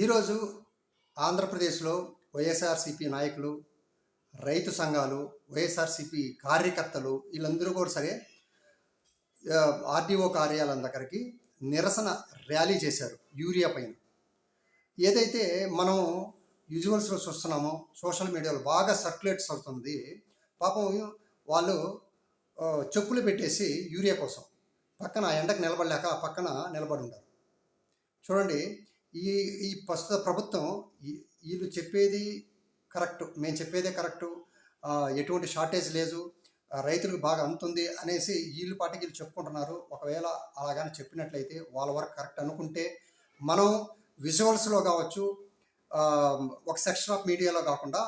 ఈరోజు ఆంధ్రప్రదేశ్లో వైఎస్ఆర్సీపీ నాయకులు, రైతు సంఘాలు, వైఎస్ఆర్సీపీ కార్యకర్తలు వీళ్ళందరూ కూడా సరే ఆర్డీఓ కార్యాలయం దగ్గరికి నిరసన ర్యాలీ చేశారు యూరియా పైన. ఏదైతే మనం యూజువల్స్లో చూస్తున్నామో సోషల్ మీడియాలో బాగా సర్క్యులేట్స్ అవుతుంది. పాపం వాళ్ళు చెప్పులు పెట్టేసి యూరియా కోసం పక్కన ఎండకు నిలబడలేక పక్కన నిలబడి ఉన్నారు. చూడండి, ఈ ఈ ప్రస్తుత ప్రభుత్వం వీళ్ళు చెప్పేది కరెక్టు, మేము చెప్పేదే కరెక్టు, ఎటువంటి షార్టేజ్ లేదు, రైతులకు బాగా అందుతుంది అనేసి వీళ్ళు పాటికి వీళ్ళు చెప్పుకుంటున్నారు. ఒకవేళ అలాగని చెప్పినట్లయితే వాళ్ళ వరకు కరెక్ట్ అనుకుంటే మనం విజువల్స్లో కావచ్చు, ఒక సెక్షన్ ఆఫ్ మీడియాలో కాకుండా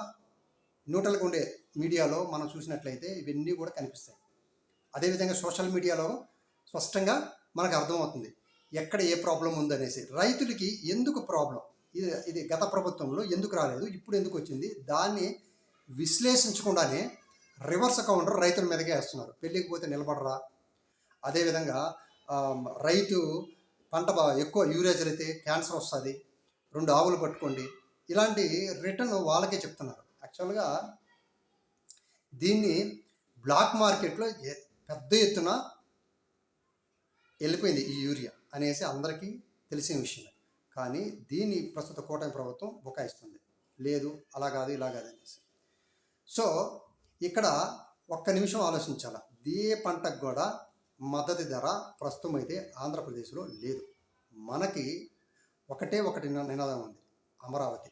న్యూట్రల్గా ఉండే మీడియాలో మనం చూసినట్లయితే ఇవన్నీ కూడా కనిపిస్తాయి. అదేవిధంగా సోషల్ మీడియాలో స్పష్టంగా మనకు అర్థమవుతుంది ఎక్కడ ఏ ప్రాబ్లం ఉందనేసి. రైతులకి ఎందుకు ప్రాబ్లం, ఇది గత ప్రభుత్వంలో ఎందుకు రాలేదు, ఇప్పుడు ఎందుకు వచ్చింది, దాన్ని విశ్లేషించకుండానే రివర్స్ కౌంటర్ రైతుల మీదకే వేస్తున్నారు. పెళ్ళికి పోతే నిలబడరా, అదేవిధంగా రైతు పంట ఎక్కువ యూరియా జరిగితే క్యాన్సర్ వస్తుంది, 2 ఆవులు పట్టుకోండి, ఇలాంటి రిటర్న్ వాళ్ళకే చెప్తున్నారు. యాక్చువల్గా దీన్ని బ్లాక్ మార్కెట్లో పెద్ద ఎత్తున వెళ్ళిపోయింది ఈ యూరియా అనేసి అందరికీ తెలిసిన విషయమే. కానీ దీన్ని ప్రస్తుత కూటమి ప్రభుత్వం బుకాయిస్తుంది, లేదు అలా కాదు ఇలా కాదు అనేసి. సో ఇక్కడ ఒక్క నిమిషం ఆలోచించాలి. ఏ పంటకు కూడా మద్దతు ధర ప్రస్తుతం అయితే ఆంధ్రప్రదేశ్లో లేదు. మనకి ఒకటి నినాదం ఉంది, అమరావతి.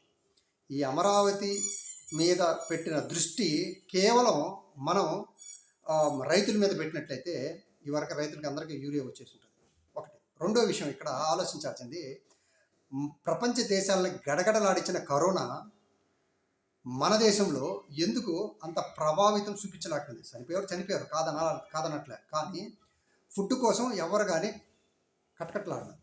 ఈ అమరావతి మీద పెట్టిన దృష్టి కేవలం మనం రైతుల మీద పెట్టినట్లయితే ఇవరకు రైతులకి అందరికీ యూరియా వచ్చేసి ఉంటుంది. ఒకటి. రెండో విషయం ఇక్కడ ఆలోచించాల్సింది, ప్రపంచ దేశాలను గడగడలాడించిన కరోనా మన దేశంలో ఎందుకు అంత ప్రభావితం చూపించలేకపోయింది. చనిపోయారు కాదనట్లే, కానీ ఫుడ్ కోసం ఎవరు కానీ కటకట్లాడినారు.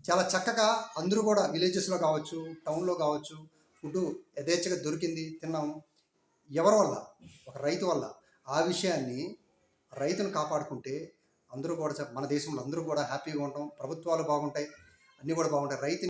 చాలా చక్కగా అందరూ కూడా విలేజెస్లో కావచ్చు, టౌన్లో కావచ్చు, ఫుడ్ యథేచ్ఛగా దొరికింది, తిన్నాము. ఎవరి వల్ల? ఒక రైతు వల్ల. ఆ విషయాన్ని రైతును కాపాడుకుంటే అందరూ కూడా మన దేశంలో అందరూ కూడా హ్యాపీగా ఉంటాం, ప్రభుత్వాలు బాగుంటాయి, అన్నీ కూడా బాగుంటాయి. రైతు